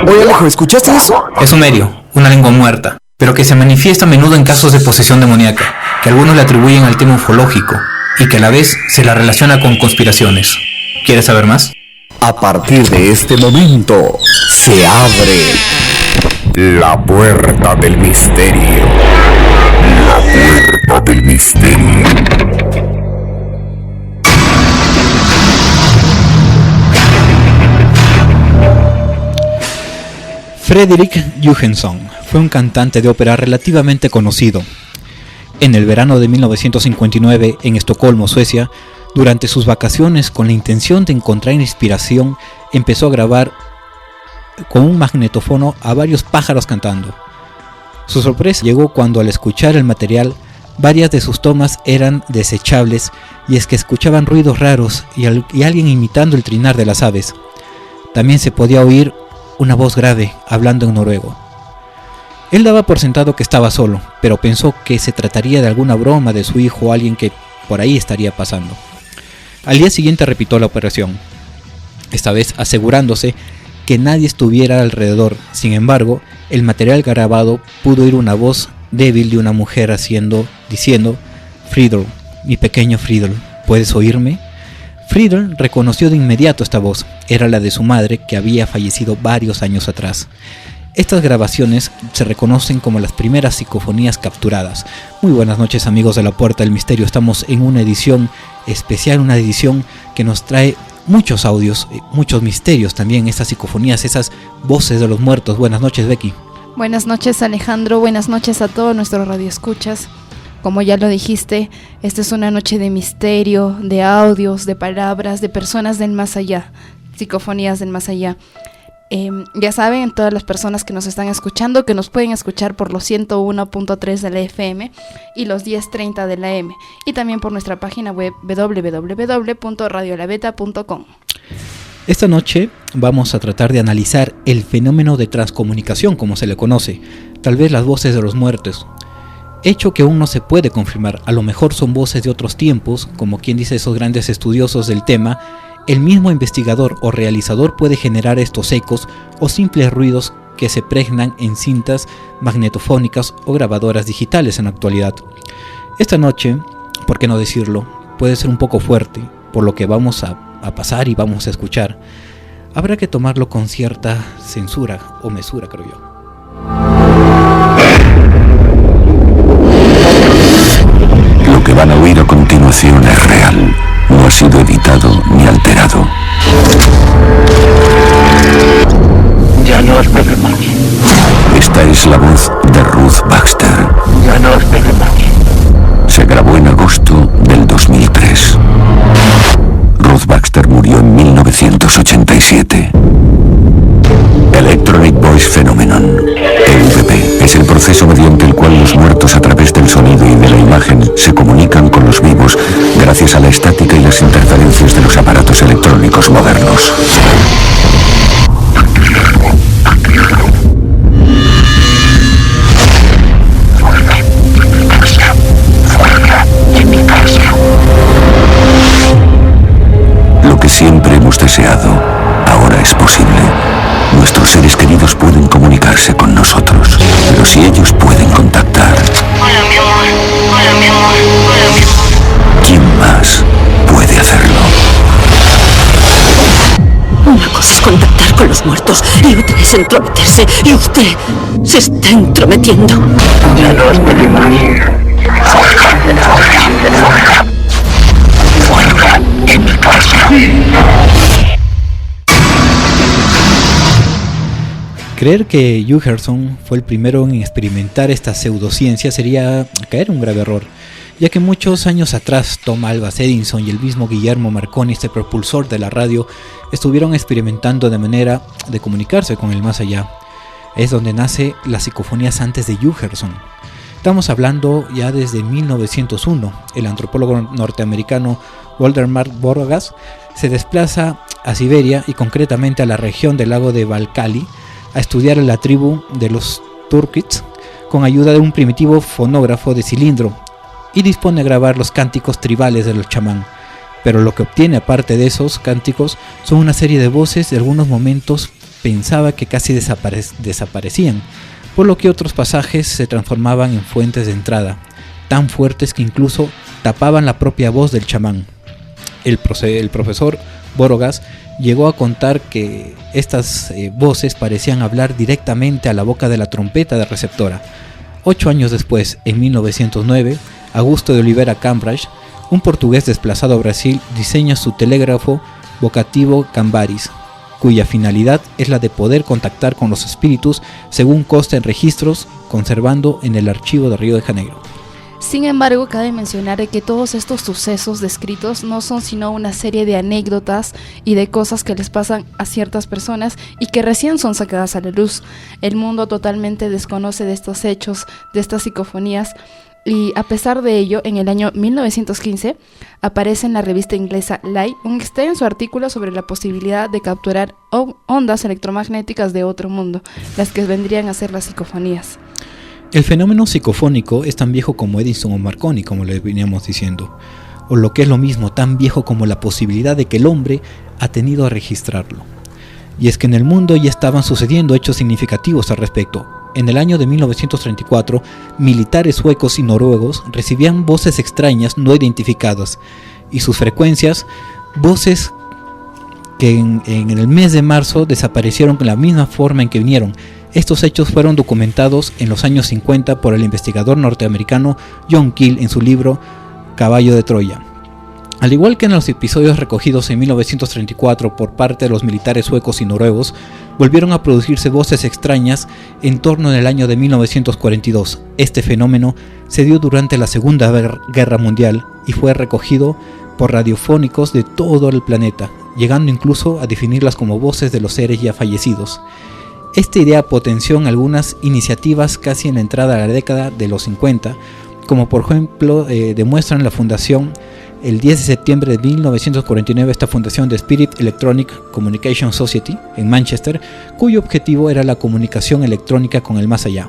Oye Alejo, ¿escuchaste eso? Es sumerio, una lengua muerta, pero que se manifiesta a menudo en casos de posesión demoníaca, que algunos le atribuyen al tema ufológico y que a la vez se la relaciona con conspiraciones. ¿Quieres saber más? A partir de este momento, se abre la puerta del misterio. La puerta del misterio. Fredrik Johansson fue un cantante de ópera relativamente conocido. En el verano de 1959, en Estocolmo, Suecia, durante sus vacaciones, con la intención de encontrar inspiración, empezó a grabar con un magnetófono a varios pájaros cantando. Su sorpresa llegó cuando, al escuchar el material, varias de sus tomas eran desechables, y es que escuchaban ruidos raros y alguien imitando el trinar de las aves. También se podía oír una voz grave hablando en noruego. Él daba por sentado que estaba solo, pero pensó que se trataría de alguna broma de su hijo o alguien que por ahí estaría pasando. Al día siguiente repitió la operación, esta vez asegurándose que nadie estuviera alrededor. Sin embargo, el material grabado pudo oír una voz débil de una mujer diciendo: Friedel, mi pequeño Friedel, ¿puedes oírme? Friedel reconoció de inmediato esta voz. Era la de su madre, que había fallecido varios años atrás. Estas grabaciones se reconocen como las primeras psicofonías capturadas. Muy buenas noches, amigos de la Puerta del Misterio. Estamos en una edición especial, una edición que nos trae muchos audios, muchos misterios también, estas psicofonías, esas voces de los muertos. Buenas noches, Becky. Buenas noches, Alejandro. Buenas noches a todos nuestros radioescuchas. Como ya lo dijiste, esta es una noche de misterio, de audios, de palabras, de personas del más allá, psicofonías del más allá. Ya saben, todas las personas que nos están escuchando, que nos pueden escuchar por los 101.3 de la FM y los 10:30 de la AM, y también por nuestra página web www.radiolaveta.com. Esta noche vamos a tratar de analizar el fenómeno de transcomunicación, como se le conoce, tal vez las voces de los muertos. Hecho que aún no se puede confirmar, a lo mejor son voces de otros tiempos, como quien dice esos grandes estudiosos del tema. El mismo investigador o realizador puede generar estos ecos o simples ruidos que se pregnan en cintas magnetofónicas o grabadoras digitales en la actualidad. Esta noche, por qué no decirlo, puede ser un poco fuerte, por lo que vamos a pasar y vamos a escuchar. Habrá que tomarlo con cierta censura o mesura, creo yo. Lo que van a oír a continuación es real. No ha sido editado ni alterado. Ya no espero más. Esta es la voz de Ruth Baxter. Ya no espero más. Se grabó en agosto del 2003. Ruth Baxter murió en 1987. Electronic Voice Phenomenon, EVP, es el proceso mediante el cual los muertos, a través del sonido y de la imagen, se comunican con los vivos gracias a la estática y las interferencias de los aparatos electrónicos modernos. Lo que siempre hemos deseado, ahora es posible. Nuestros seres queridos pueden comunicarse con nosotros, pero si ellos pueden contactar, Hola, mi amor. Hola, mi amor. Hola, mi amor. ¿quién más puede hacerlo? Una cosa es contactar con los muertos y otra es entrometerse, y usted se está entrometiendo. Ya no espero más. Fuerza en mi casa. Creer que Johansson fue el primero en experimentar esta pseudociencia sería caer en un grave error, ya que muchos años atrás Tom Alva Edison y el mismo Guillermo Marconi, este propulsor de la radio, estuvieron experimentando de manera de comunicarse con el más allá. Es donde nace las psicofonías antes de Johansson. Estamos hablando ya desde 1901. El antropólogo norteamericano Waldemar Borgas se desplaza a Siberia y concretamente a la región del lago de Baikal a estudiar a la tribu de los Turkits con ayuda de un primitivo fonógrafo de cilindro y dispone a grabar los cánticos tribales de los chamán. pero lo que obtiene aparte de esos cánticos son una serie de voces de algunos momentos pensaba que casi desaparecían, por lo que otros pasajes se transformaban en fuentes de entrada, tan fuertes que incluso tapaban la propia voz del chamán. El profesor Borogas llegó a contar que estas voces parecían hablar directamente a la boca de la trompeta de receptora. 8 años después, en 1909, Augusto de Oliveira Cambridge, un portugués desplazado a Brasil, diseña su telégrafo vocativo Cambaris, cuya finalidad es la de poder contactar con los espíritus según consta en registros conservando en el archivo de Río de Janeiro. Sin embargo, cabe mencionar que todos estos sucesos descritos no son sino una serie de anécdotas y de cosas que les pasan a ciertas personas y que recién son sacadas a la luz. El mundo totalmente desconoce de estos hechos, de estas psicofonías, y a pesar de ello, en el año 1915 aparece en la revista inglesa Life un extenso artículo sobre la posibilidad de capturar ondas electromagnéticas de otro mundo, las que vendrían a ser las psicofonías. El fenómeno psicofónico es tan viejo como Edison o Marconi, como les veníamos diciendo, o lo que es lo mismo, tan viejo como la posibilidad de que el hombre ha tenido a registrarlo. Y es que en el mundo ya estaban sucediendo hechos significativos al respecto. En el año de 1934, militares suecos y noruegos recibían voces extrañas no identificadas, y sus frecuencias, voces que en el mes de marzo desaparecieron de la misma forma en que vinieron. Estos hechos fueron documentados en los años 50 por el investigador norteamericano John Keel en su libro Caballo de Troya. Al igual que en los episodios recogidos en 1934 por parte de los militares suecos y noruegos, volvieron a producirse voces extrañas en torno al año de 1942. Este fenómeno se dio durante la Segunda Guerra Mundial y fue recogido por radiofónicos de todo el planeta, llegando incluso a definirlas como voces de los seres ya fallecidos. Esta idea potenció en algunas iniciativas casi en la entrada a la década de los 50, como por ejemplo demuestran la fundación el 10 de septiembre de 1949 esta fundación de Spirit Electronic Communication Society en Manchester, cuyo objetivo era la comunicación electrónica con el más allá.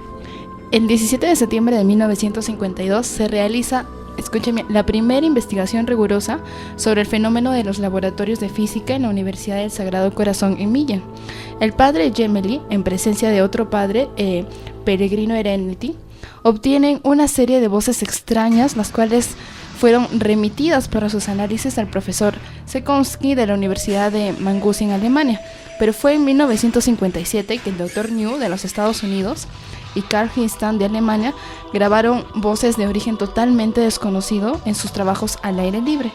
El 17 de septiembre de 1952 se realiza, escúcheme, la primera investigación rigurosa sobre el fenómeno de los laboratorios de física en la Universidad del Sagrado Corazón en Millan. El padre Gemelli, en presencia de otro padre, Peregrino Ereniti, obtienen una serie de voces extrañas, las cuales fueron remitidas para sus análisis al profesor Sekonsky de la Universidad de Magus en Alemania, pero fue en 1957 que el Dr. New de los Estados Unidos y Carl Hinstan de Alemania grabaron voces de origen totalmente desconocido en sus trabajos al aire libre.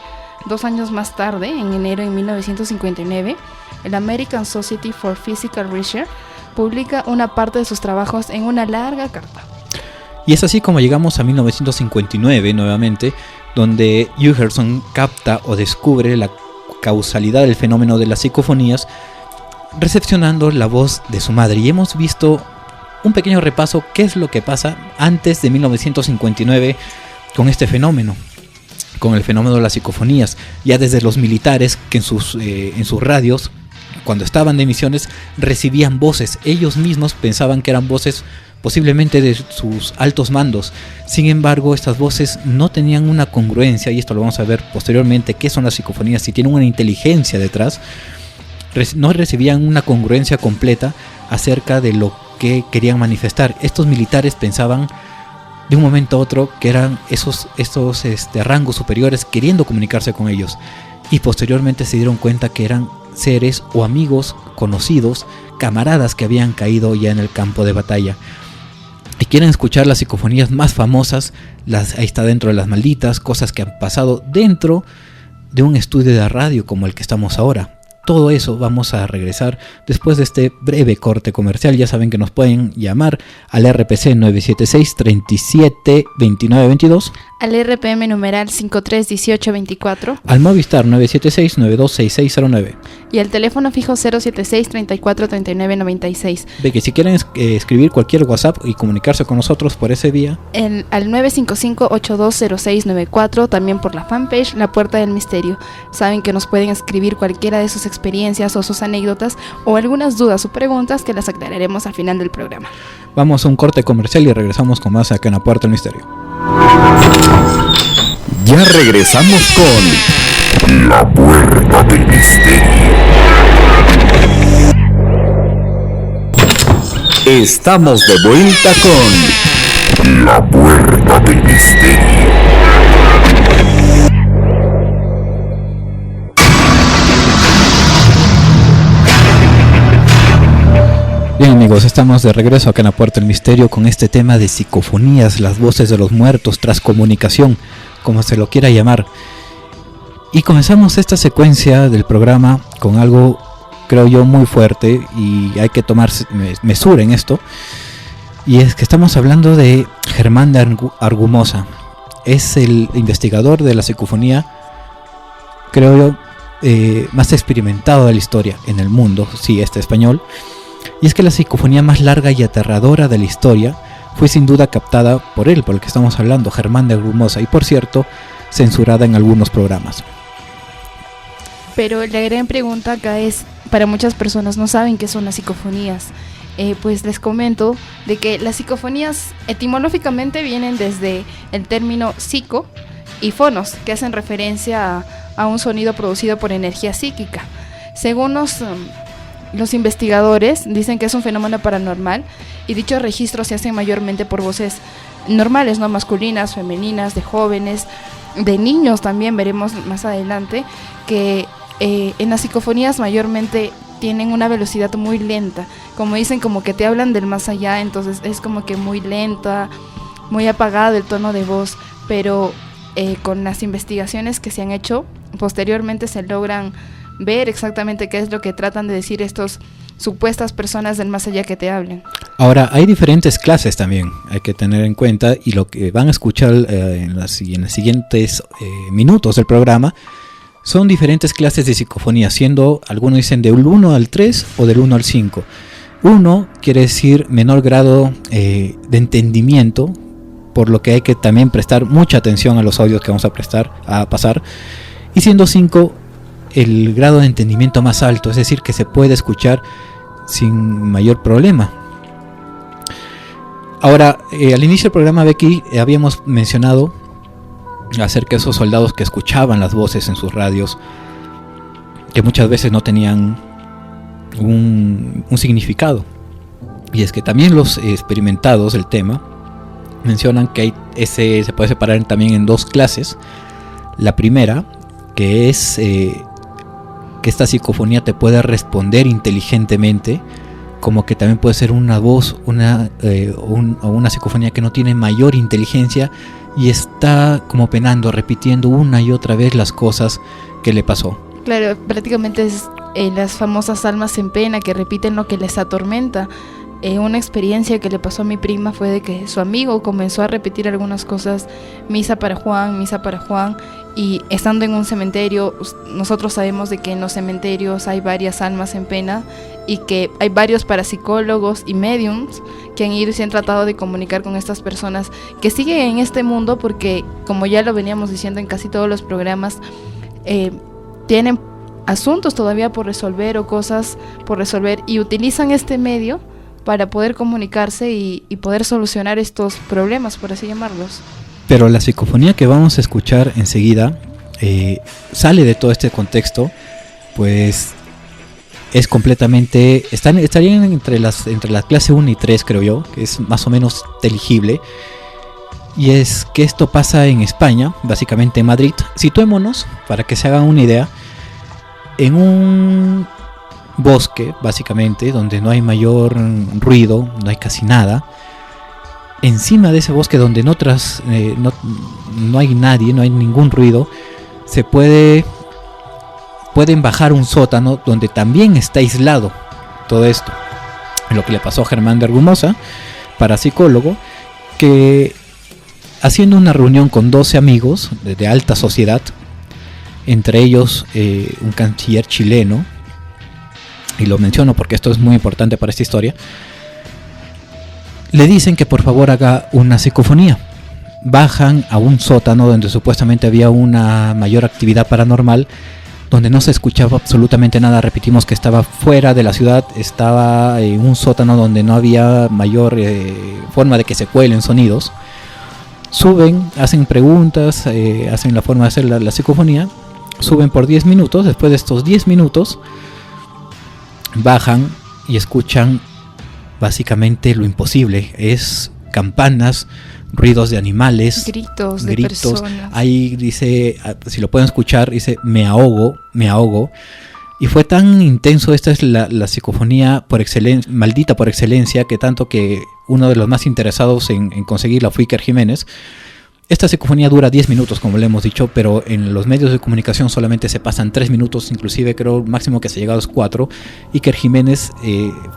2 años más tarde, en enero de 1959, el American Society for Physical Research publica una parte de sus trabajos en una larga carta. Y es así como llegamos a 1959 nuevamente, donde Jugerson capta o descubre la causalidad del fenómeno de las psicofonías, recepcionando la voz de su madre. Y hemos visto un pequeño repaso qué es lo que pasa antes de 1959 con este fenómeno, con el fenómeno de las psicofonías. Ya desde los militares que en sus radios, cuando estaban de misiones, recibían voces. Ellos mismos pensaban que eran voces posiblemente de sus altos mandos. Sin embargo, estas voces no tenían una congruencia, y esto lo vamos a ver posteriormente, qué son las psicofonías, si tienen una inteligencia detrás. No recibían una congruencia completa acerca de lo que querían manifestar. Estos militares pensaban de un momento a otro que eran estos rangos superiores queriendo comunicarse con ellos, y posteriormente se dieron cuenta que eran seres o amigos, conocidos, camaradas que habían caído ya en el campo de batalla. Y quieren escuchar las psicofonías más famosas, ahí está dentro de Las Malditas, cosas que han pasado dentro de un estudio de radio como el que estamos ahora. Todo eso vamos a regresar después de este breve corte comercial. Ya saben que nos pueden llamar al RPC 976-372922, al RPM numeral 531824, al Movistar 976-926609 y al teléfono fijo 076-343996. De que si quieren escribir cualquier WhatsApp y comunicarse con nosotros por ese vía, al 955-820694, también por la fanpage La Puerta del Misterio. Saben que nos pueden escribir cualquiera de sus experiencias o sus anécdotas o algunas dudas o preguntas que las aclararemos al final del programa. Vamos a un corte comercial y regresamos con más acá en La Puerta del Misterio. Ya regresamos con La puerta del misterio. Estamos de vuelta con La puerta del misterio. Bien amigos, estamos de regreso acá en La Puerta del Misterio con este tema de psicofonías, las voces de los muertos, transcomunicación, como se lo quiera llamar. Y comenzamos esta secuencia del programa con algo, creo yo, muy fuerte y hay que tomar mesura en esto. Y es que estamos hablando de Germán de Argumosa. Es el investigador de la psicofonía, creo yo, más experimentado de la historia en el mundo, sí, español. Y es que la psicofonía más larga y aterradora de la historia fue sin duda captada por él, por el que estamos hablando, Germán de Argumosa, y por cierto, censurada en algunos programas. Pero la gran pregunta acá es, para muchas personas no saben qué son las psicofonías. Pues les comento de que las psicofonías etimológicamente vienen desde el término psico y fonos, que hacen referencia a un sonido producido por energía psíquica. Según los investigadores dicen que es un fenómeno paranormal y dichos registros se hacen mayormente por voces normales, no masculinas, femeninas, de jóvenes, de niños también. Veremos más adelante que en las psicofonías mayormente tienen una velocidad muy lenta, como dicen, como que te hablan del más allá, entonces es como que muy lenta, muy apagado el tono de voz, pero con las investigaciones que se han hecho posteriormente se logran ver exactamente qué es lo que tratan de decir estos supuestas personas del más allá que te hablen. Ahora, hay diferentes clases también, hay que tener en cuenta, y lo que van a escuchar en los siguientes minutos del programa son diferentes clases de psicofonía, siendo, algunos dicen del 1 al 3 o del 1 al 5. 1 quiere decir menor grado de entendimiento, por lo que hay que también prestar mucha atención a los audios que vamos a pasar, y siendo 5 el grado de entendimiento más alto, es decir, que se puede escuchar sin mayor problema. Ahora, al inicio del programa, Becky, habíamos mencionado acerca de esos soldados que escuchaban las voces en sus radios, que muchas veces no tenían un significado. Y es que también los experimentados del tema mencionan que se puede separar también en dos clases. La primera, que es que esta psicofonía te puede responder inteligentemente, como que también puede ser una voz, una psicofonía que no tiene mayor inteligencia y está como penando, repitiendo una y otra vez las cosas que le pasó. Claro, prácticamente es las famosas almas en pena que repiten lo que les atormenta. Una experiencia que le pasó a mi prima fue de que su amigo comenzó a repetir algunas cosas, misa para Juan, y estando en un cementerio, nosotros sabemos de que en los cementerios hay varias almas en pena y que hay varios parapsicólogos y mediums que han ido y se han tratado de comunicar con estas personas que siguen en este mundo, porque como ya lo veníamos diciendo en casi todos los programas, tienen asuntos todavía por resolver o cosas por resolver y utilizan este medio para poder comunicarse y poder solucionar estos problemas, por así llamarlos. Pero la psicofonía que vamos a escuchar enseguida sale de todo este contexto, pues es completamente, estarían entre la clase 1 y 3, creo yo, que es más o menos inteligible. Y es que esto pasa en España, básicamente en Madrid. Situémonos, para que se hagan una idea, en un bosque, básicamente, donde no hay mayor ruido, no hay casi nada. Encima de ese bosque donde no hay nadie, no hay ningún ruido, pueden bajar un sótano donde también está aislado todo esto. Lo que le pasó a Germán de Argumosa, parapsicólogo, que haciendo una reunión con 12 amigos de alta sociedad, entre ellos un canciller chileno, y lo menciono porque esto es muy importante para esta historia, le dicen que por favor haga una psicofonía. Bajan a un sótano donde supuestamente había una mayor actividad paranormal, donde no se escuchaba absolutamente nada. Repetimos que estaba fuera de la ciudad, estaba en un sótano donde no había mayor forma de que se cuelen sonidos. Suben, hacen preguntas, hacen la forma de hacer la psicofonía, suben por 10 minutos. Después de estos 10 minutos bajan y escuchan básicamente lo imposible. Es campanas, ruidos de animales, gritos de personas. Ahí dice, si lo pueden escuchar, dice me ahogo. Y fue tan intenso, esta es la psicofonía por excelencia, maldita por excelencia, que tanto que uno de los más interesados en conseguirla fue Iker Jiménez. Esta psicofonía dura 10 minutos, como le hemos dicho, pero en los medios de comunicación solamente se pasan 3 minutos, inclusive creo máximo que se llega a los 4. Iker Jiménez,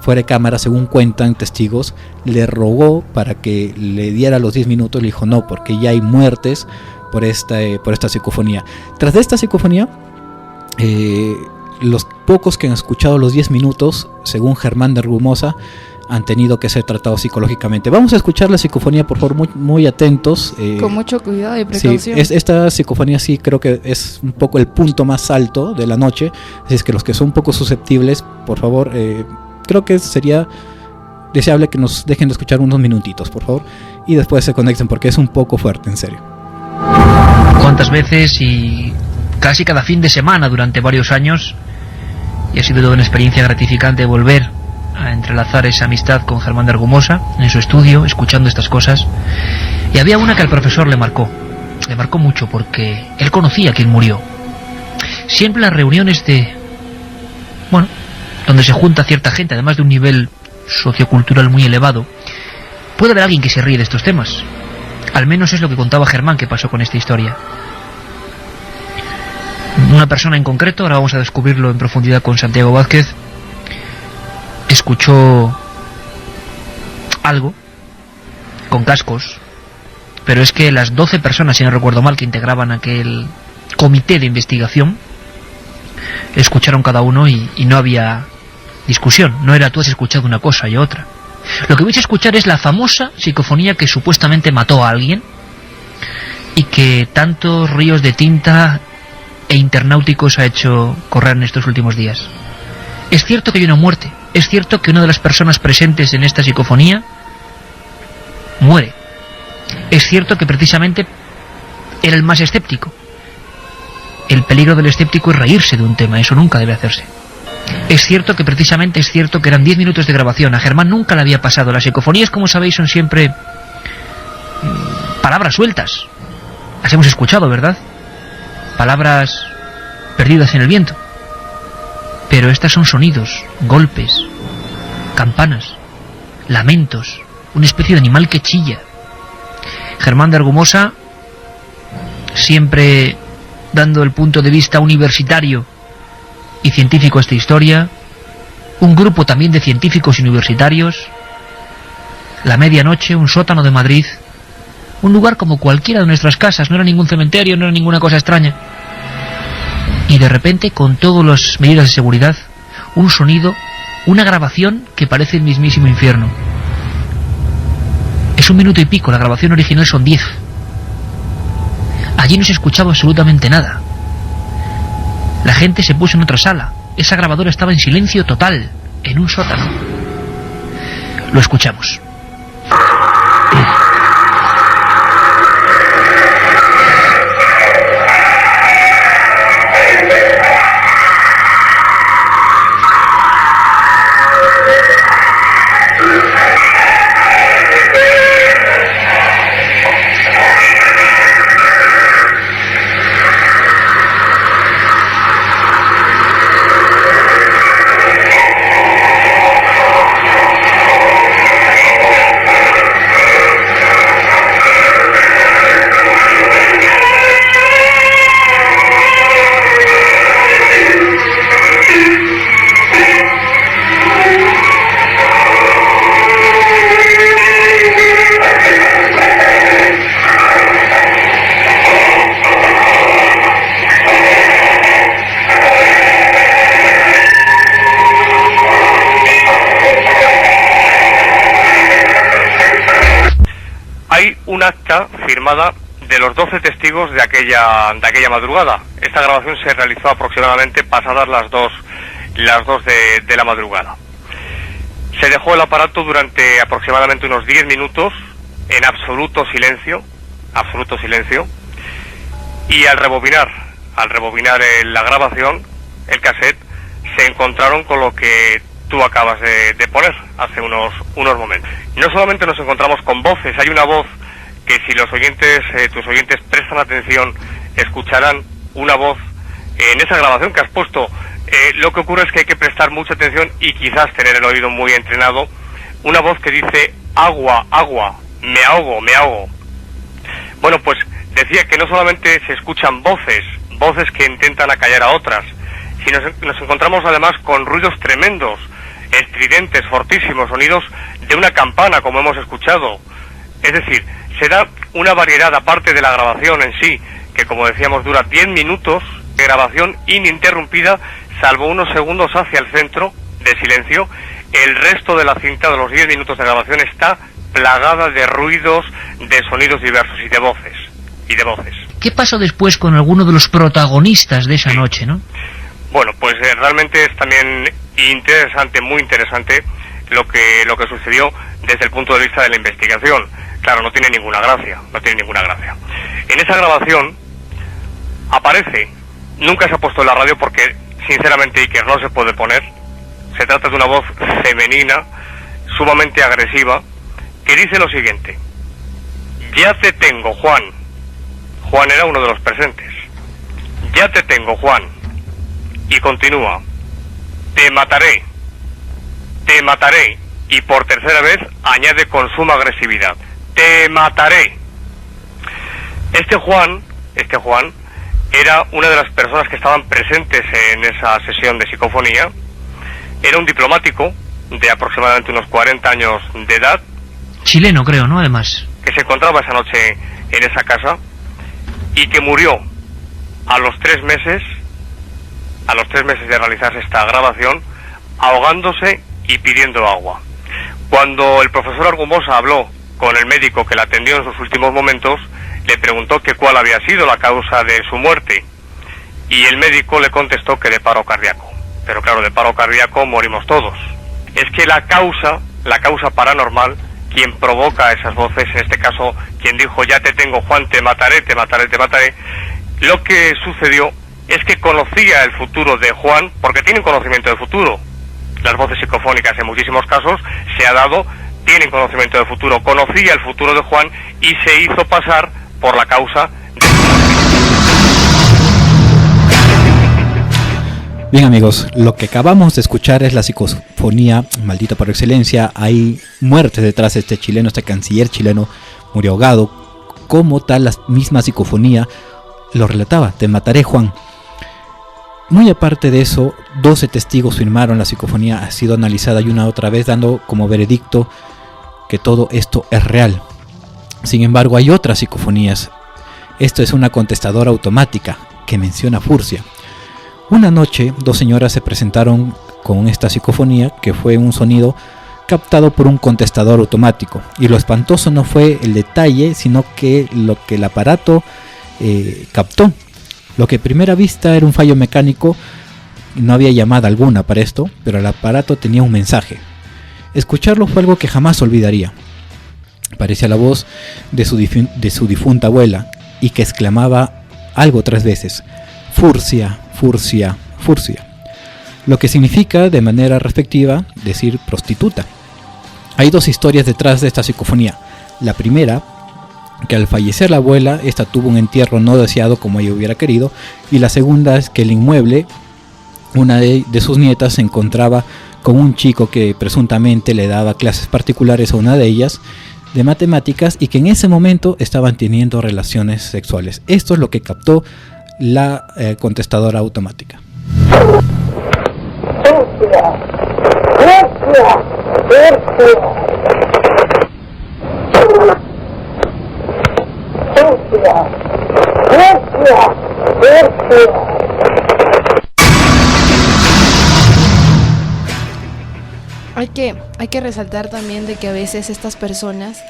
fuera de cámara, según cuentan testigos, le rogó para que le diera los 10 minutos, le dijo no, porque ya hay muertes por esta psicofonía. Tras de esta psicofonía, los pocos que han escuchado los 10 minutos, según Germán de Argumosa, han tenido que ser tratados psicológicamente. Vamos a escuchar la psicofonía, por favor, muy, muy atentos. Con mucho cuidado y precaución. Sí, esta psicofonía sí creo que es un poco el punto más alto de la noche. Así es que los que son un poco susceptibles, por favor, creo que sería deseable que nos dejen de escuchar unos minutitos, por favor, y después se conecten porque es un poco fuerte, en serio. ¿Cuántas veces y casi cada fin de semana durante varios años? Y ha sido toda una experiencia gratificante volver a entrelazar esa amistad con Germán de Argumosa en su estudio, escuchando estas cosas. Y había una que al profesor le marcó mucho, porque él conocía a quien murió. Siempre las reuniones donde se junta cierta gente, además de un nivel sociocultural muy elevado, puede haber alguien que se ríe de estos temas. Al menos es lo que contaba Germán que pasó con esta historia. Una persona en concreto, ahora vamos a descubrirlo en profundidad con Santiago Vázquez, escuchó algo con cascos, pero es que las 12 personas, si no recuerdo mal, que integraban aquel comité de investigación, escucharon cada uno y no había discusión. No era tú has escuchado una cosa y otra. Lo que vais a escuchar es la famosa psicofonía que supuestamente mató a alguien y que tantos ríos de tinta e internauticos ha hecho correr en estos últimos días. Es cierto que hay una muerte. Es cierto que una de las personas presentes en esta psicofonía muere. Es cierto que precisamente era el más escéptico. El peligro del escéptico es reírse de un tema, eso nunca debe hacerse. Es cierto que precisamente es cierto que eran 10 minutos de grabación. A Germán nunca le había pasado. Las psicofonías, como sabéis, son siempre palabras sueltas. Las hemos escuchado, ¿verdad? Palabras perdidas en el viento. Pero estas son sonidos, golpes, campanas, lamentos, una especie de animal que chilla. Germán de Argumosa, siempre dando el punto de vista universitario y científico a esta historia, un grupo también de científicos universitarios, la medianoche, un sótano de Madrid, un lugar como cualquiera de nuestras casas, no era ningún cementerio, no era ninguna cosa extraña. Y de repente, con todas las medidas de seguridad, un sonido, una grabación que parece el mismísimo infierno. Es 1 minuto y pico, la grabación original son 10. Allí no se escuchaba absolutamente nada. La gente se puso en otra sala. Esa grabadora estaba en silencio total, en un sótano. Lo escuchamos. Un acta firmada de los 12 testigos de aquella madrugada. Esta grabación se realizó aproximadamente pasadas las 2 de la madrugada. Se dejó el aparato durante aproximadamente unos 10 minutos en absoluto silencio, y al rebobinar al rebobinar la grabación, el cassette, se encontraron con lo que tú acabas de poner hace unos momentos. No solamente nos encontramos con voces, hay una voz que si los oyentes, tus oyentes prestan atención, escucharán una voz en esa grabación que has puesto. Lo que ocurre es que hay que prestar mucha atención y quizás tener el oído muy entrenado. Una voz que dice: agua, agua, me ahogo, me ahogo. Bueno, pues decía que no solamente se escuchan voces que intentan acallar a otras, sino nos encontramos además con ruidos tremendos, estridentes, fortísimos, sonidos de una campana, como hemos escuchado. Es decir, se da una variedad, aparte de la grabación en sí, que como decíamos dura 10 minutos de grabación ininterrumpida, salvo unos segundos hacia el centro de silencio. El resto de la cinta de los 10 minutos de grabación está plagada de ruidos, de sonidos diversos y de voces. ¿Qué pasó después con alguno de los protagonistas de esa noche, no? Bueno, pues realmente es también interesante, muy interesante, lo que sucedió desde el punto de vista de la investigación. Claro, no tiene ninguna gracia. En esa grabación aparece, nunca se ha puesto en la radio porque, sinceramente, Iker, no se puede poner. Se trata de una voz femenina, sumamente agresiva, que dice lo siguiente: ya te tengo, Juan. Juan era uno de los presentes. Ya te tengo, Juan. Y continúa: te mataré. Y por tercera vez añade con suma agresividad: te mataré. Este Juan era una de las personas que estaban presentes en esa sesión de psicofonía. Era un diplomático de aproximadamente unos 40 años de edad. Chileno, creo, ¿no? Además. Que se encontraba esa noche en esa casa y que murió a los 3 meses de realizarse esta grabación, ahogándose y pidiendo agua. Cuando el profesor Argumosa habló con el médico que la atendió en sus últimos momentos, le preguntó que cuál había sido la causa de su muerte, y el médico le contestó que de paro cardíaco. Pero claro, de paro cardíaco morimos todos. Es que la causa paranormal, quien provoca esas voces, en este caso, quien dijo ya te tengo, Juan, te mataré, lo que sucedió es que conocía el futuro de Juan, porque tienen conocimiento del futuro. Las voces psicofónicas en muchísimos casos se ha dado, tienen conocimiento del futuro, conocía el futuro de Juan y se hizo pasar por la causa de su muerte. Bien, amigos, lo que acabamos de escuchar es la psicofonía maldita por excelencia. Hay muerte detrás de este chileno, este canciller chileno murió ahogado. Como tal, la misma psicofonía lo relataba: te mataré, Juan. Muy aparte de eso, 12 testigos firmaron la psicofonía, ha sido analizada y una otra vez, dando como veredicto que todo esto es real. Sin embargo, hay otras psicofonías. Esto es una contestadora automática que menciona furcia. Una noche, 2 señoras se presentaron con esta psicofonía, que fue un sonido captado por un contestador automático. Y lo espantoso no fue el detalle, sino que lo que el aparato captó. Lo que a primera vista era un fallo mecánico, no había llamada alguna para esto, pero el aparato tenía un mensaje. Escucharlo fue algo que jamás olvidaría. Parecía la voz de su difunta abuela, y que exclamaba algo 3 veces: furcia, furcia, furcia. Lo que significa, de manera respectiva, decir prostituta. Hay 2 historias detrás de esta psicofonía. La primera, que al fallecer la abuela, esta tuvo un entierro no deseado como ella hubiera querido, y la segunda es que el inmueble, una de sus nietas se encontraba con un chico que presuntamente le daba clases particulares a una de ellas de matemáticas, y que en ese momento estaban teniendo relaciones sexuales. Esto es lo que captó la contestadora automática. Hay que resaltar también de que a veces estas personas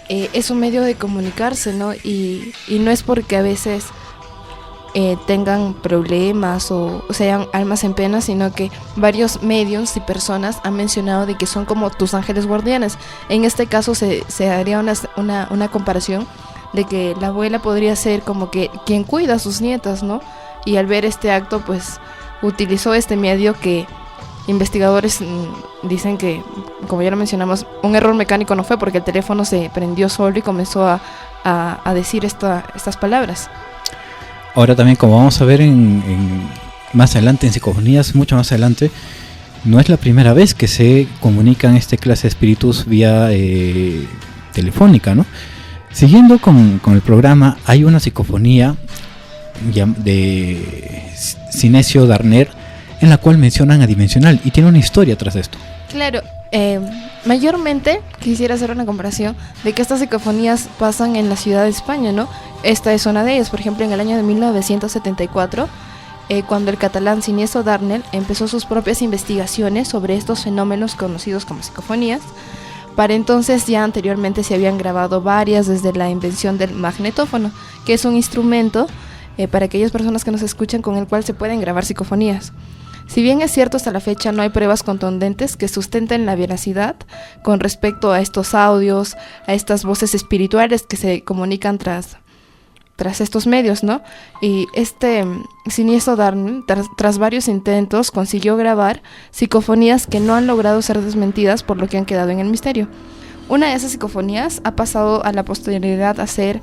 es un medio de comunicarse, ¿no? Y no es porque a veces tengan problemas o sean almas en pena, sino que varios medios y personas han mencionado de que son como tus ángeles guardianes. En este caso se haría una comparación de que la abuela podría ser como que quien cuida a sus nietas, ¿no? y al ver este acto pues utilizó este medio que investigadores dicen que, como ya lo mencionamos, un error mecánico no fue, porque el teléfono se prendió solo y comenzó a decir estas palabras. Ahora también, como vamos a ver más adelante en psicofonías, mucho más adelante, no es la primera vez que se comunican este clase de espíritus vía telefónica, ¿no? Siguiendo con el programa, hay una psicofonía de Sinesio Darner en la cual mencionan a Dimensional y tiene una historia tras esto. Claro, mayormente quisiera hacer una comparación de que estas psicofonías pasan en la ciudad de España, ¿no? Esta es una de ellas. Por ejemplo, en el año de 1974, cuando el catalán Sinesio Darner empezó sus propias investigaciones sobre estos fenómenos conocidos como psicofonías. Para entonces ya anteriormente se habían grabado varias desde la invención del magnetófono, que es un instrumento para aquellas personas que nos escuchan con el cual se pueden grabar psicofonías. Si bien es cierto, hasta la fecha no hay pruebas contundentes que sustenten la veracidad con respecto a estos audios, a estas voces espirituales que se comunican tras estos medios, ¿no? Y este Sinesio Darner, tras varios intentos, consiguió grabar psicofonías que no han logrado ser desmentidas, por lo que han quedado en el misterio. Una de esas psicofonías ha pasado a la posterioridad a ser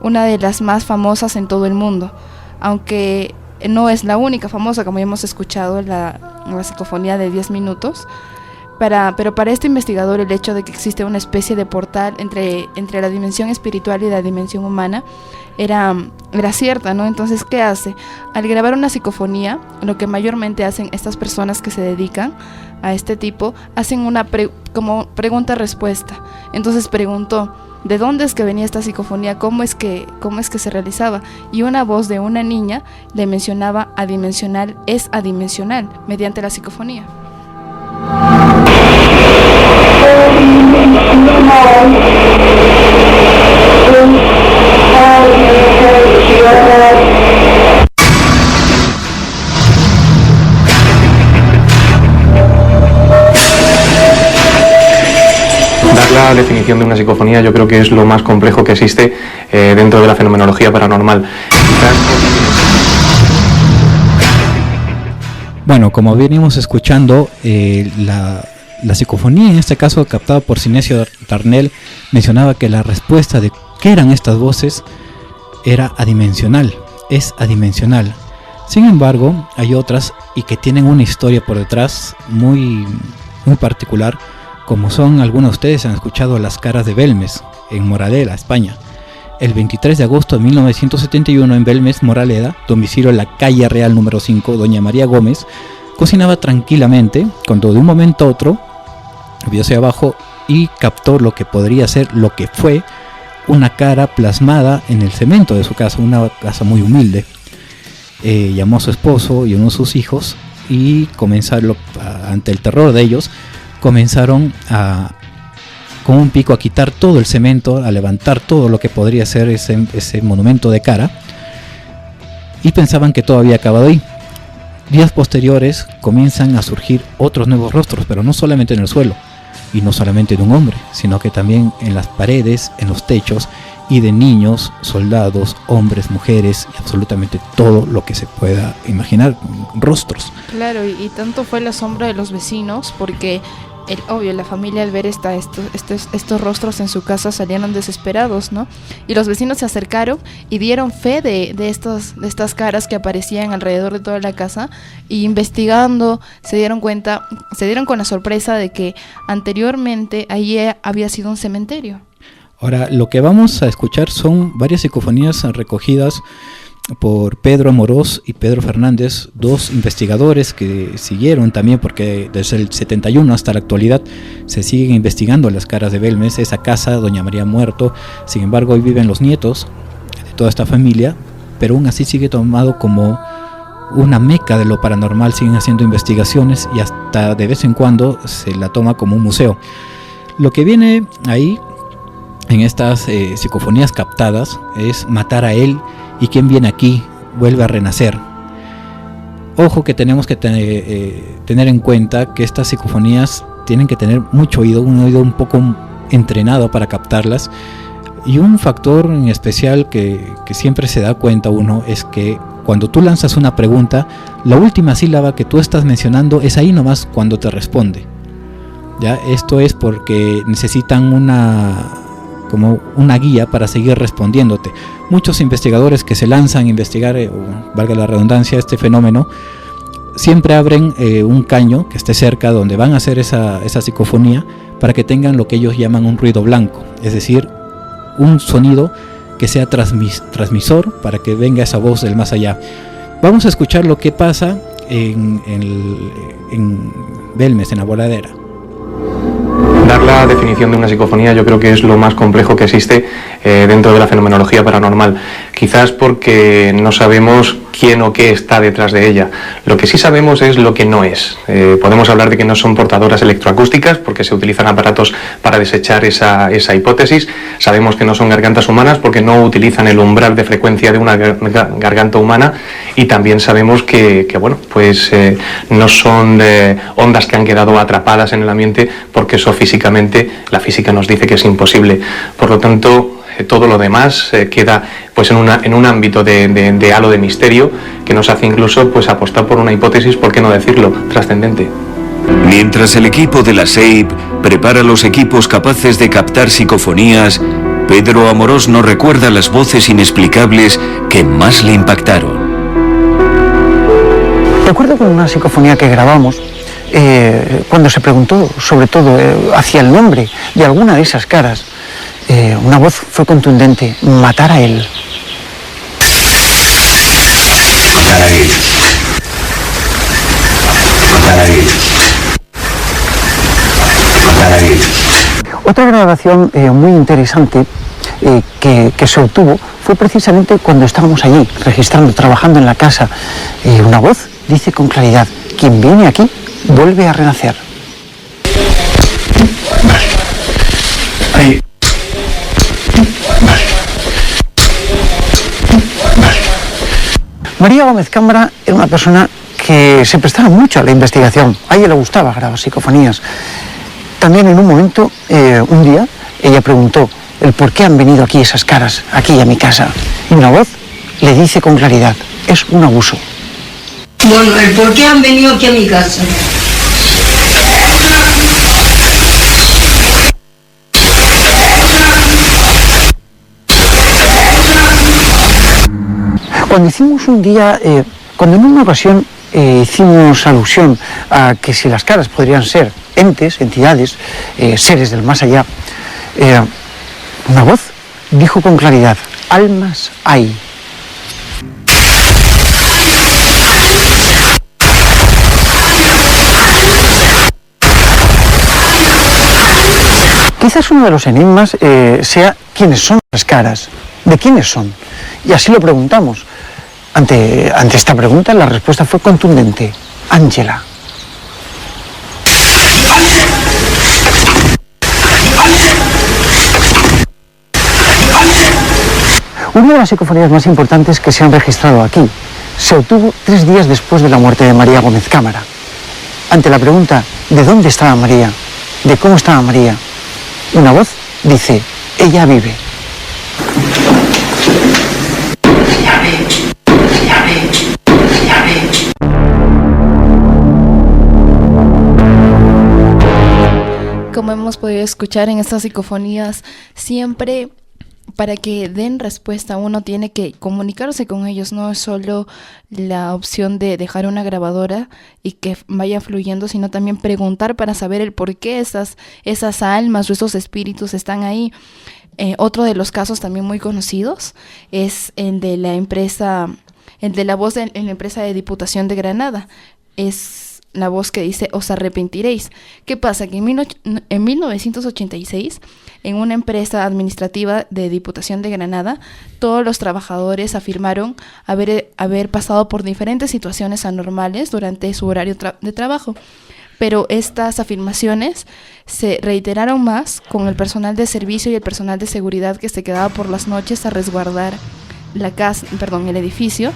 una de las más famosas en todo el mundo, aunque no es la única famosa, como ya hemos escuchado, la psicofonía de 10 minutos. Pero para este investigador, el hecho de que existe una especie de portal entre la dimensión espiritual y la dimensión humana era cierta, ¿no? Entonces, ¿qué hace? Al grabar una psicofonía, lo que mayormente hacen estas personas que se dedican a este tipo, hacen una como pregunta-respuesta. Entonces preguntó, ¿de dónde es que venía esta psicofonía? ¿Cómo es que se realizaba? Y una voz de una niña le mencionaba adimensional, es adimensional, mediante la psicofonía. Dar la definición de una psicofonía yo creo que es lo más complejo que existe dentro de la fenomenología paranormal. Bueno, como venimos escuchando, la psicofonía, en este caso captada por Sinesio Darner, mencionaba que la respuesta de qué eran estas voces era adimensional, es adimensional. Sin embargo, hay otras y que tienen una historia por detrás muy, muy particular, como son, algunos de ustedes han escuchado Las Caras de Belmes, en Moraleda, España. El 23 de agosto de 1971 en Belmes, Moraleda, domicilio en la calle Real número 5, doña María Gómez cocinaba tranquilamente cuando de un momento a otro vio hacia abajo y captó lo que podría ser, lo que fue una cara plasmada en el cemento de su casa, una casa muy humilde. Llamó a su esposo y uno de sus hijos y comenzaron, ante el terror de ellos, comenzaron con un pico a quitar todo el cemento, a levantar todo lo que podría ser ese monumento de cara, y pensaban que todo había acabado ahí. Días posteriores comienzan a surgir otros nuevos rostros, pero no solamente en el suelo, y no solamente de un hombre, sino que también en las paredes, en los techos, y de niños, soldados, hombres, mujeres, y absolutamente todo lo que se pueda imaginar, rostros. Claro, y tanto fue el asombro de los vecinos, porque la familia al ver estos rostros en su casa salieron desesperados, ¿no? Y los vecinos se acercaron y dieron fe de estas caras que aparecían alrededor de toda la casa, y investigando se dieron con la sorpresa de que anteriormente allí había sido un cementerio. Ahora, lo que vamos a escuchar son varias psicofonías recogidas por Pedro Amorós y Pedro Fernández, dos investigadores que siguieron también, porque desde el 71 hasta la actualidad se siguen investigando las caras de Belmes, esa casa, doña María muerto. Sin embargo, hoy viven los nietos de toda esta familia, pero aún así sigue tomado como una meca de lo paranormal. Siguen haciendo investigaciones y hasta de vez en cuando se la toma como un museo. Lo que viene ahí en estas psicofonías captadas es matar a él, y quien viene aquí vuelve a renacer. Ojo que tenemos que tener en cuenta que estas psicofonías tienen que tener mucho oído, un oído un poco entrenado para captarlas, y un factor en especial que siempre se da cuenta uno es que Cuando tú lanzas una pregunta, la última sílaba que tú estás mencionando es ahí nomás cuando te responde. ¿Ya? Esto es porque necesitan como una guía para seguir respondiéndote. Muchos investigadores que se lanzan a investigar, valga la redundancia, este fenómeno, siempre abren un caño que esté cerca donde van a hacer esa psicofonía para que tengan lo que ellos llaman un ruido blanco, es decir, un sonido que sea transmisor para que venga esa voz del más allá. Vamos a escuchar lo que pasa en Belmes, en la voladera. Dar la definición de una psicofonía yo creo que es lo más complejo que existe dentro de la fenomenología paranormal. Quizás porque no sabemos quién o qué está detrás de ella. Lo que sí sabemos es lo que no es. Podemos hablar de que no son portadoras electroacústicas porque se utilizan aparatos para desechar esa hipótesis. Sabemos que no son gargantas humanas porque no utilizan el umbral de frecuencia de una garganta humana, y también sabemos que no son ondas que han quedado atrapadas en el ambiente, porque eso físicamente la física nos dice que es imposible. Por lo tanto, todo lo demás queda pues en un ámbito de halo de misterio que nos hace incluso pues apostar por una hipótesis, por qué no decirlo, trascendente. Mientras el equipo de la SEIP prepara los equipos capaces de captar psicofonías, Pedro Amorós nos recuerda las voces inexplicables que más le impactaron. Recuerdo con una psicofonía que grabamos, cuando se preguntó sobre todo hacia el nombre de alguna de esas caras, una voz fue contundente: matar a él. Matar a él. Matar a él. Matar a él. Otra grabación muy interesante que se obtuvo fue precisamente cuando estábamos allí, registrando, trabajando en la casa. Una voz dice con claridad: quien viene aquí vuelve a renacer. Ahí. María Gómez Cámara era una persona que se prestaba mucho a la investigación. A ella le gustaba grabar psicofonías. También en un momento, un día, ella preguntó el por qué han venido aquí esas caras, aquí a mi casa. Y una voz le dice con claridad: es un abuso. Bueno, el por qué han venido aquí a mi casa. Cuando hicimos un día, cuando en una ocasión hicimos alusión a que si las caras podrían ser entes, entidades, seres del más allá, una voz dijo con claridad: almas hay. Quizás uno de los enigmas sea quiénes son las caras, de quiénes son. Y así lo preguntamos. Ante esta pregunta la respuesta fue contundente: Ángela. Una de las psicofonías más importantes que se han registrado aquí se obtuvo 3 días después de la muerte de María Gómez Cámara. Ante la pregunta de dónde estaba María, de cómo estaba María, una voz dice: ella vive. Como hemos podido escuchar en estas psicofonías, siempre para que den respuesta uno tiene que comunicarse con ellos. No es solo la opción de dejar una grabadora y que vaya fluyendo, sino también preguntar para saber el por qué esas almas o esos espíritus están ahí. Otro de los casos también muy conocidos es el de la voz en la empresa de Diputación de Granada. Es la voz que dice: os arrepentiréis. ¿Qué pasa? Que en 1986, en una empresa administrativa de Diputación de Granada, todos los trabajadores afirmaron haber pasado por diferentes situaciones anormales durante su horario de trabajo. Pero estas afirmaciones se reiteraron más con el personal de servicio y el personal de seguridad que se quedaba por las noches a resguardar el edificio,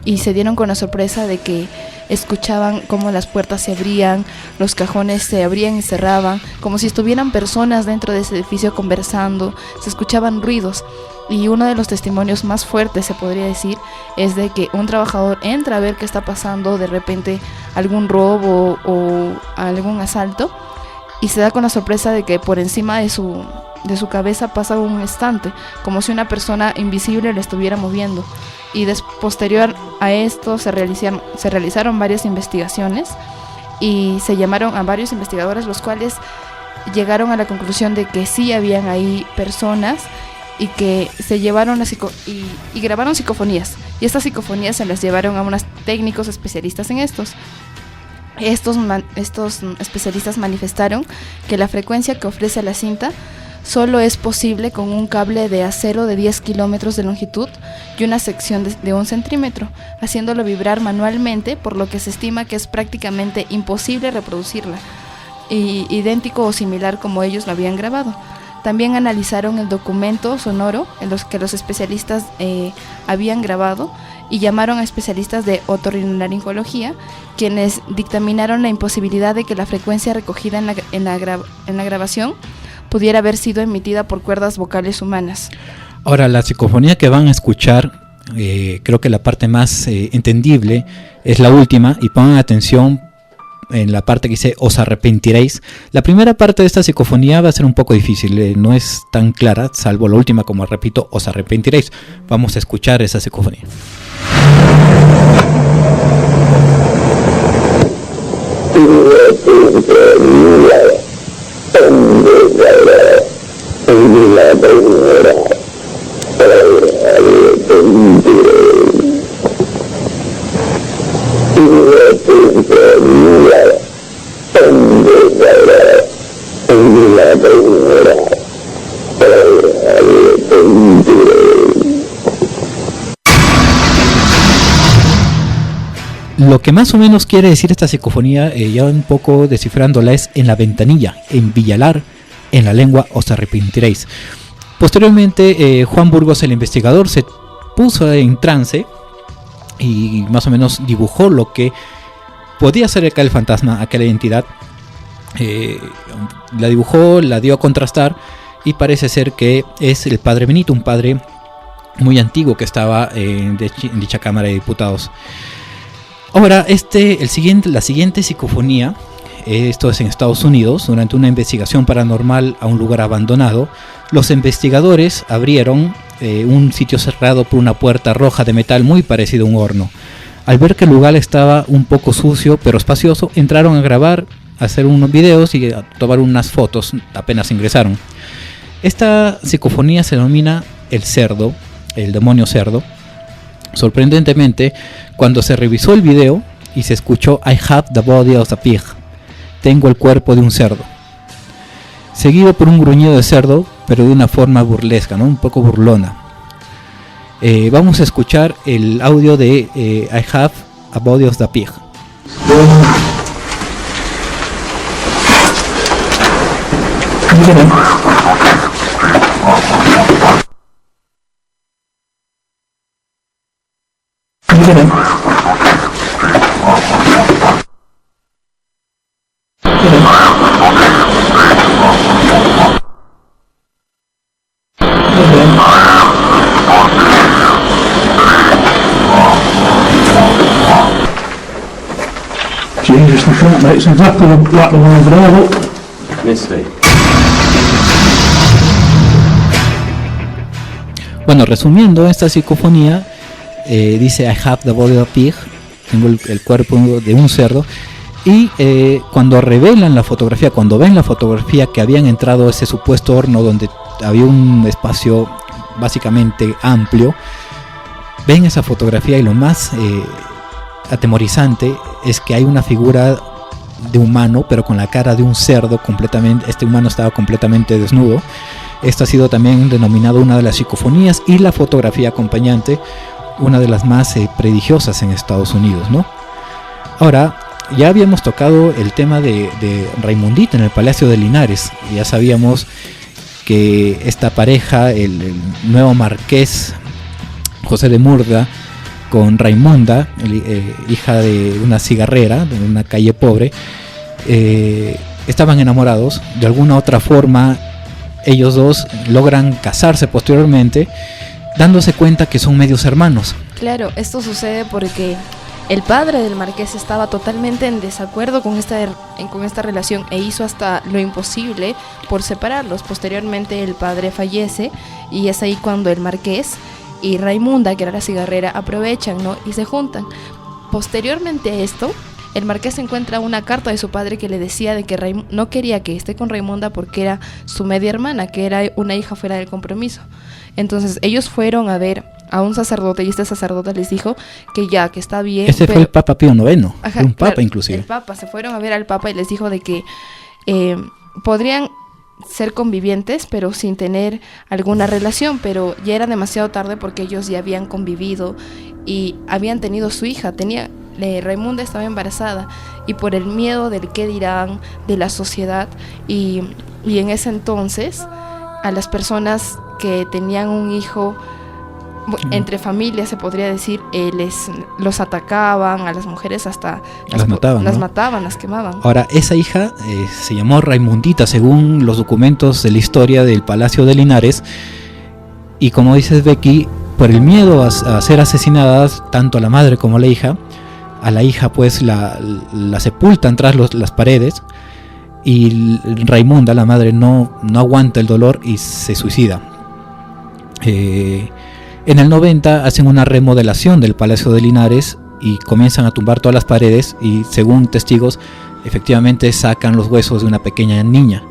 y se dieron con la sorpresa de que escuchaban cómo las puertas se abrían, los cajones se abrían y cerraban, como si estuvieran personas dentro de ese edificio conversando, se escuchaban ruidos. Y uno de los testimonios más fuertes, se podría decir, es de que un trabajador entra a ver qué está pasando, de repente algún robo o algún asalto, y se da con la sorpresa de que por encima de su cabeza pasa un estante, como si una persona invisible le estuviera moviendo. Y posterior a esto se realizaron varias investigaciones y se llamaron a varios investigadores, los cuales llegaron a la conclusión de que sí habían ahí personas y que se llevaron y grabaron psicofonías, y estas psicofonías se las llevaron a unos técnicos especialistas en estos. Estos especialistas manifestaron que la frecuencia que ofrece la cinta solo es posible con un cable de acero de 10 kilómetros de longitud y una sección de 1 centímetro, haciéndolo vibrar manualmente, por lo que se estima que es prácticamente imposible reproducirla, idéntico o similar como ellos lo habían grabado. También analizaron el documento sonoro en los que los especialistas habían grabado y llamaron a especialistas de otorrinolaringología, quienes dictaminaron la imposibilidad de que la frecuencia recogida en la grabación pudiera haber sido emitida por cuerdas vocales humanas. Ahora, la psicofonía que van a escuchar, creo que la parte más entendible es la última, y pongan atención en la parte que dice os arrepentiréis. La primera parte de esta psicofonía va a ser un poco difícil, no es tan clara, salvo la última, como repito, os arrepentiréis. Vamos a escuchar esa psicofonía. Lo que más o menos quiere decir esta psicofonía, ya un poco descifrándola, es en la ventanilla, en Villalar, en la lengua os arrepentiréis. Posteriormente, Juan Burgos, el investigador, se puso en trance y más o menos dibujó lo que podía ser aquel fantasma, aquella entidad. La dibujó, la dio a contrastar y parece ser que es el padre Benito, un padre muy antiguo que estaba en dicha Cámara de Diputados. Ahora, la siguiente psicofonía, esto es en Estados Unidos, durante una investigación paranormal a un lugar abandonado, los investigadores abrieron un sitio cerrado por una puerta roja de metal muy parecido a un horno. Al ver que el lugar estaba un poco sucio pero espacioso, entraron a grabar, a hacer unos videos y a tomar unas fotos apenas ingresaron. Esta psicofonía se denomina el cerdo, el demonio cerdo. Sorprendentemente, cuando se revisó el video y se escuchó I have the body of a pig, tengo el cuerpo de un cerdo, seguido por un gruñido de cerdo, pero de una forma burlesca, ¿no? Un poco burlona. Vamos a escuchar el audio de I have a body of the pig. Jesus, the front mate's exactly like the one over there, look. Misty. Bueno, resumiendo esta psicofonía, dice I have the body of a pig, tengo el cuerpo de un cerdo, y cuando revelan la fotografía, cuando ven la fotografía que habían entrado a ese supuesto horno donde había un espacio básicamente amplio, ven esa fotografía y lo más atemorizante es que hay una figura de humano pero con la cara de un cerdo completamente. Este humano estaba completamente desnudo. Esta ha sido también denominada una de las psicofonías, y la fotografía acompañante una de las más prodigiosas en Estados Unidos, ¿no? Ahora, ya habíamos tocado el tema de Raimundita en el Palacio de Linares. Ya sabíamos que esta pareja, el nuevo marqués José de Murga, con Raimunda, hija de una cigarrera de una calle pobre. Estaban enamorados. De alguna otra forma ellos dos logran casarse posteriormente, dándose cuenta que son medios hermanos. Claro, esto sucede porque el padre del marqués estaba totalmente en desacuerdo con esta relación e hizo hasta lo imposible por separarlos. Posteriormente el padre fallece y es ahí cuando el marqués y Raimunda, que era la cigarrera, aprovechan, ¿no? Y se juntan. Posteriormente a esto, el marqués encuentra una carta de su padre que le decía de que no quería que esté con Raimunda porque era su media hermana, que era una hija fuera del compromiso. Entonces ellos fueron a ver a un sacerdote y este sacerdote les dijo que ya, que está bien. Ese fue el Papa Pío IX, ajá, un papa claro, inclusive. El papa, se fueron a ver al papa y les dijo de que podrían ser convivientes pero sin tener alguna relación, pero ya era demasiado tarde porque ellos ya habían convivido y habían tenido su hija, Raimunda estaba embarazada y por el miedo del qué dirán, de la sociedad y en ese entonces a las personas que tenían un hijo entre familias, se podría decir, los atacaban, a las mujeres hasta las mataban, las quemaban. Ahora, esa hija se llamó Raimundita según los documentos de la historia del Palacio de Linares, y como dices, Becky, por el miedo a ser asesinadas tanto a la madre como a la hija pues la sepultan tras las paredes, y Raimunda, la madre, no aguanta el dolor y se suicida. En el 90 hacen una remodelación del Palacio de Linares y comienzan a tumbar todas las paredes y, según testigos, efectivamente sacan los huesos de una pequeña niña.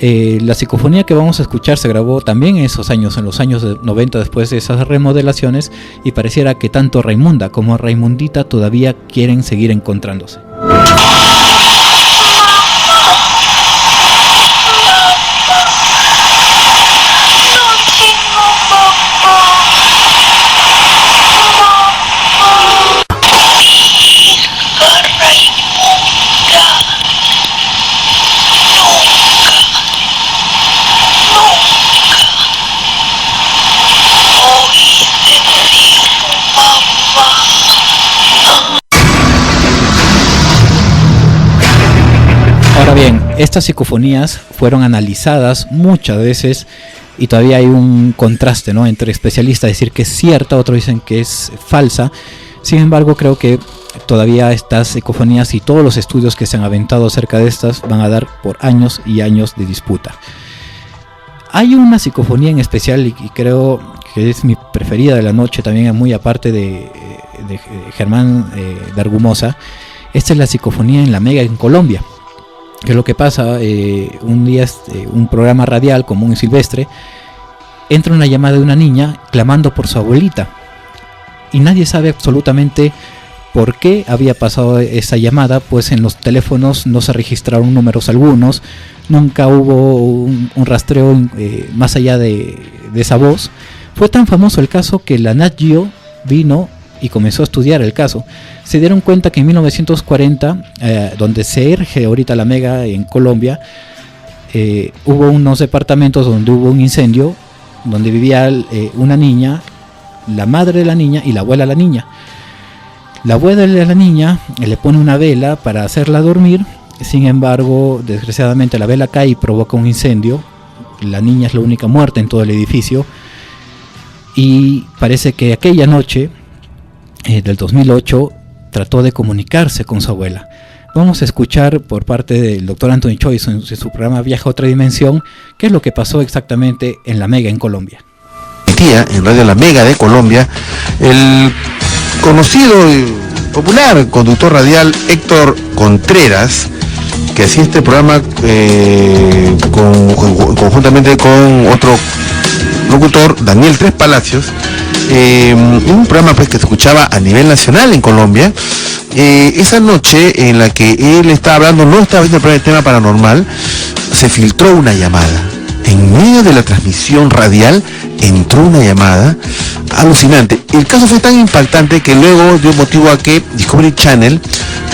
La psicofonía que vamos a escuchar se grabó también en esos años, en los años 90, después de esas remodelaciones, y pareciera que tanto Raimunda como Raimundita todavía quieren seguir encontrándose. Ahora bien, estas psicofonías fueron analizadas muchas veces y todavía hay un contraste, ¿no?, entre especialistas, decir que es cierta, otros dicen que es falsa. Sin embargo, creo que todavía estas psicofonías y todos los estudios que se han aventado acerca de estas van a dar por años y años de disputa. Hay una psicofonía en especial y creo que es mi preferida de la noche, también muy aparte de Germán de Argumosa. Esta es la psicofonía en la Mega en Colombia. ¿Qué es lo que pasa? Un día un programa radial común y silvestre, entra una llamada de una niña clamando por su abuelita y nadie sabe absolutamente por qué había pasado esa llamada, pues en los teléfonos no se registraron números algunos, nunca hubo un rastreo más allá de esa voz. Fue tan famoso el caso que la Nat Geo vino y comenzó a estudiar el caso. Se dieron cuenta que en 1940, donde se erge ahorita la Mega en Colombia, hubo unos departamentos donde hubo un incendio, donde vivía una niña, la madre de la niña y la abuela de la niña. La abuela de la niña le pone una vela para hacerla dormir, sin embargo, desgraciadamente la vela cae y provoca un incendio. La niña es la única muerta en todo el edificio y parece que aquella noche del 2008 trató de comunicarse con su abuela. Vamos a escuchar por parte del doctor Anthony Choice en su programa Viaja a otra dimensión qué es lo que pasó exactamente en la Mega en Colombia. En Radio La Mega de Colombia, el conocido y popular conductor radial Héctor Contreras, que hacía este programa conjuntamente con otro locutor, Daniel Tres Palacios, un programa pues que se escuchaba a nivel nacional en Colombia. Esa noche en la que él estaba hablando, no estaba viendo el tema paranormal, se filtró una llamada. En medio de la transmisión radial entró una llamada alucinante. El caso fue tan impactante que luego dio motivo a que Discovery Channel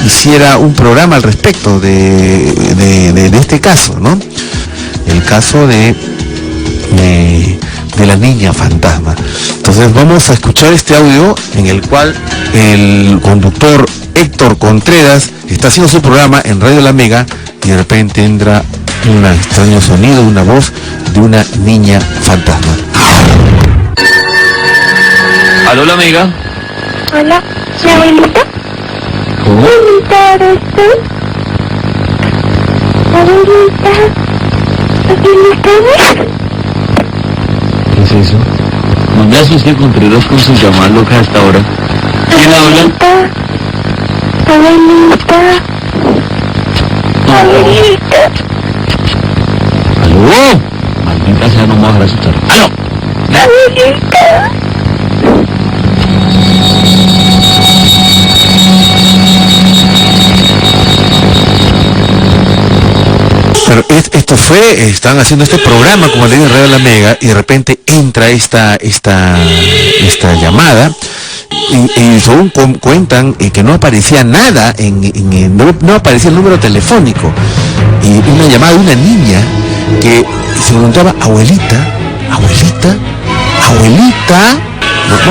hiciera un programa al respecto de este caso, ¿no? El caso de de la niña fantasma. Entonces vamos a escuchar este audio en el cual el conductor Héctor Contreras está haciendo su programa en Radio La Mega y de repente entra un extraño sonido, una voz de una niña fantasma. ¿Aló, La Mega? Hola, ¿mi abuelita? ¿Cómo? Abuelita, ¿eres tú? Abuelita, ¿aquí no estás? ¿Qué es eso? No me asusté, Contreras, con su llamada loca hasta ahora. ¿Quién habla? Abuelita. Abuelita. ¿Aló? Maldita sea, no me vas a asustar. ¡Aló! Abuelita. Pero esto fue, están haciendo este programa como le digo en Radio La Mega y de repente entra esta llamada y según cuentan que no aparecía nada, no aparecía el número telefónico y una llamada de una niña que se preguntaba, abuelita. Vamos a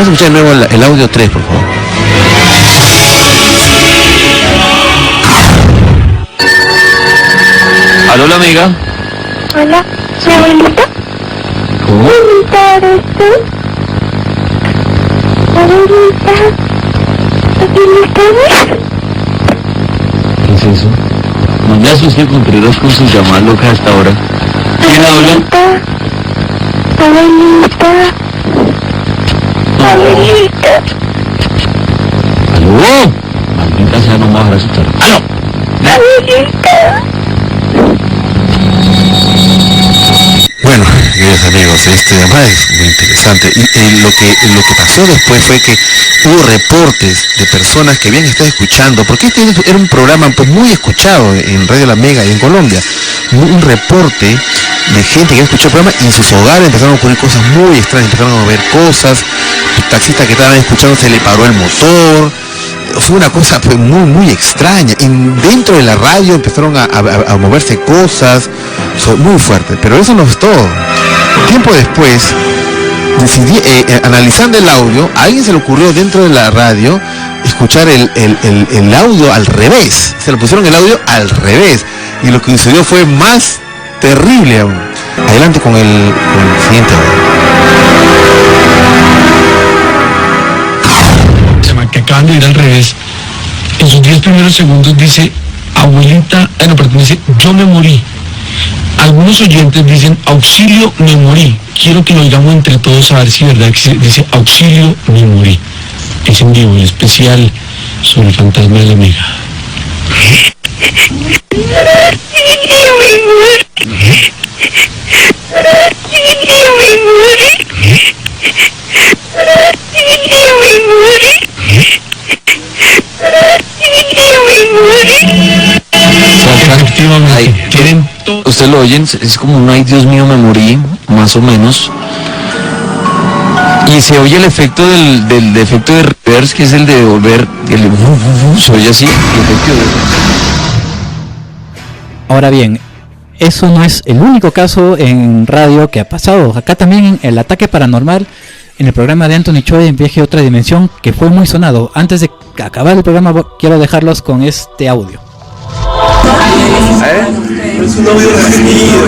escuchar de nuevo el audio 3, por favor. ¿Aló, La Mega? Hola, ¿mi abuelita? ¿Cómo? Abuelita, ¿eres tú? Abuelita, ¿aquí no estás? ¿Qué es eso? No me asusté, Contreras, con su llamada loca hasta ahora. ¿Quién habla? Abuelita. Abuelita. ¿Aló? Maldita sea, no me vas a asustar. ¡Aló! Abuelita. Bueno, queridos amigos, esta llamada es muy interesante y lo que pasó después fue que hubo reportes de personas que habían estado escuchando, porque este era un programa pues muy escuchado en Radio La Mega y en Colombia, un reporte de gente que había escuchado el programa y en sus hogares empezaron a ocurrir cosas muy extrañas, empezaron a ver cosas, el taxista que estaban escuchando se le paró el motor. Fue una cosa pues, muy extraña. Y dentro de la radio empezaron a moverse cosas, fue muy fuerte. Pero eso no es todo. Tiempo después, decidí, analizando el audio, a alguien se le ocurrió dentro de la radio escuchar el audio al revés. Se le pusieron el audio al revés. Y lo que sucedió fue más terrible aún. Adelante con el siguiente audio. Que acaban de ir al revés, en sus 10 primeros segundos dice abuelita, dice yo me morí. Algunos oyentes dicen auxilio, me morí. Quiero que lo digamos entre todos a ver si verdad dice auxilio, me morí. Es en vivo, el especial sobre el fantasma de La Mega. Usted lo oyen, es como un ay Dios mío me morí, más o menos. Y se oye el efecto del efecto de reverse, que es el de volver, se oye así, el efecto de... Ahora bien, eso no es el único caso en radio que ha pasado. Acá también el ataque paranormal en el programa de Anthony Choi en Viaje a otra dimensión, que fue muy sonado. Antes de acabar el programa quiero dejarlos con este audio. Es un audio repetido.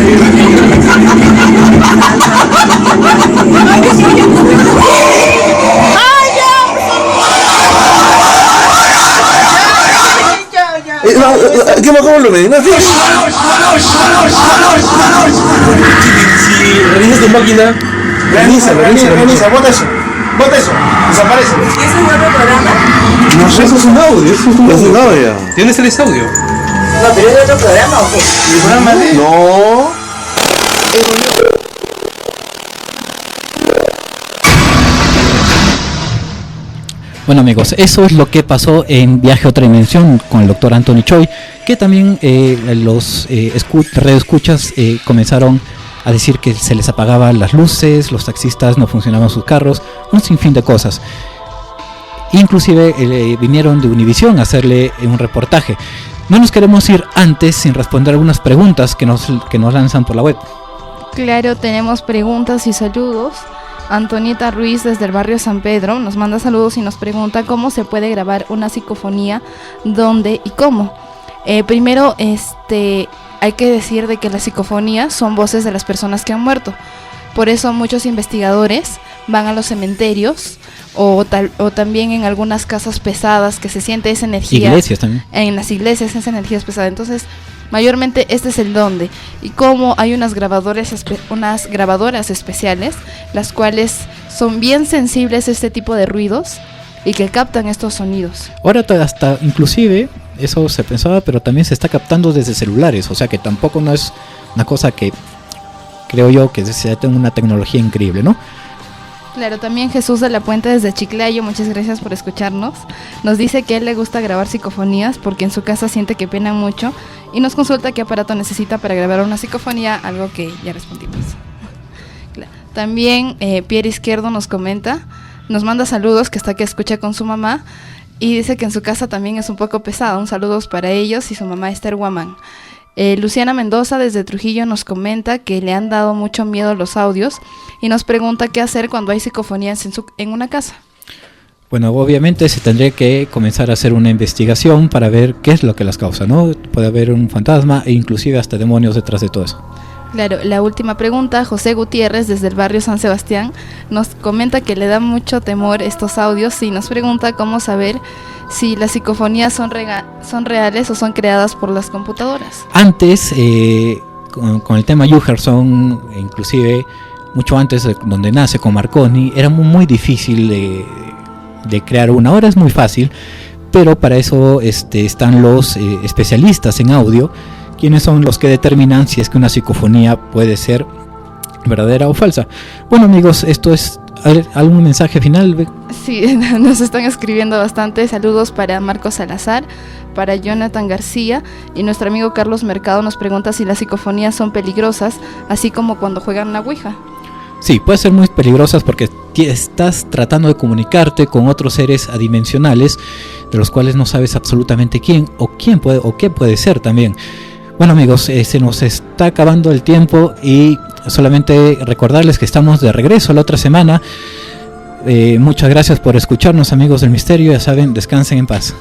¿Qué me acabo de ver? Si revisas tu máquina, revisa, bota eso, desaparece. ¿Eso es otro programa? No sé, eso es un audio, es un audio. ¿De dónde sale ese audio? No, pero es de otro programa o qué? ¿El programa de...? No. Bueno amigos, eso es lo que pasó en Viaje a otra dimensión con el doctor Anthony Choi, que también los radioescuchas comenzaron a decir que se les apagaban las luces, los taxistas no funcionaban sus carros, un sinfín de cosas. Inclusive vinieron de Univisión a hacerle un reportaje. No nos queremos ir antes sin responder algunas preguntas que nos lanzan por la web. Claro, tenemos preguntas y saludos. Antonieta Ruiz desde el barrio San Pedro nos manda saludos y nos pregunta cómo se puede grabar una psicofonía, dónde y cómo. Primero, hay que decir de que las psicofonías son voces de las personas que han muerto. Por eso muchos investigadores van a los cementerios o también en algunas casas pesadas que se siente esa energía. Iglesias también. En las iglesias esa energía es pesada. Entonces, mayormente este es el dónde. Y como hay unas grabadoras especiales, las cuales son bien sensibles a este tipo de ruidos y que captan estos sonidos. Ahora hasta inclusive, eso se pensaba, pero también se está captando desde celulares, o sea que tampoco no es una cosa que creo yo que sea una tecnología increíble, ¿no? Claro, también Jesús de la Puente desde Chiclayo, muchas gracias por escucharnos. Nos dice que a él le gusta grabar psicofonías porque en su casa siente que pena mucho y nos consulta qué aparato necesita para grabar una psicofonía, algo que ya respondimos. También Pierre Izquierdo nos comenta, nos manda saludos, que está que escucha con su mamá y dice que en su casa también es un poco pesado. Un saludos para ellos y su mamá Esther Guamán. Luciana Mendoza desde Trujillo nos comenta que le han dado mucho miedo los audios y nos pregunta qué hacer cuando hay psicofonías en una casa. Bueno, obviamente se tendría que comenzar a hacer una investigación para ver qué es lo que las causa, ¿no? Puede haber un fantasma e inclusive hasta demonios detrás de todo eso. Claro, la última pregunta, José Gutiérrez desde el barrio San Sebastián nos comenta que le da mucho temor estos audios y nos pregunta cómo saber si las psicofonías son reales o son creadas por las computadoras. Antes, con el tema Yugerson, inclusive mucho antes de donde nace con Marconi, era muy difícil de crear una. Ahora es muy fácil, pero para eso están los especialistas en audio, quienes son los que determinan si es que una psicofonía puede ser verdadera o falsa. Bueno amigos, esto es algún mensaje final. Sí, nos están escribiendo bastante. Saludos para Marcos Salazar, para Jonathan García, y nuestro amigo Carlos Mercado nos pregunta si las psicofonías son peligrosas, así como cuando juegan la Ouija. Sí, puede ser muy peligrosas porque estás tratando de comunicarte con otros seres adimensionales de los cuales no sabes absolutamente quién o qué puede ser también. Bueno amigos, se nos está acabando el tiempo y solamente recordarles que estamos de regreso la otra semana. Muchas gracias por escucharnos amigos del misterio, ya saben, descansen en paz.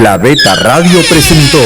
La Beta Radio presentó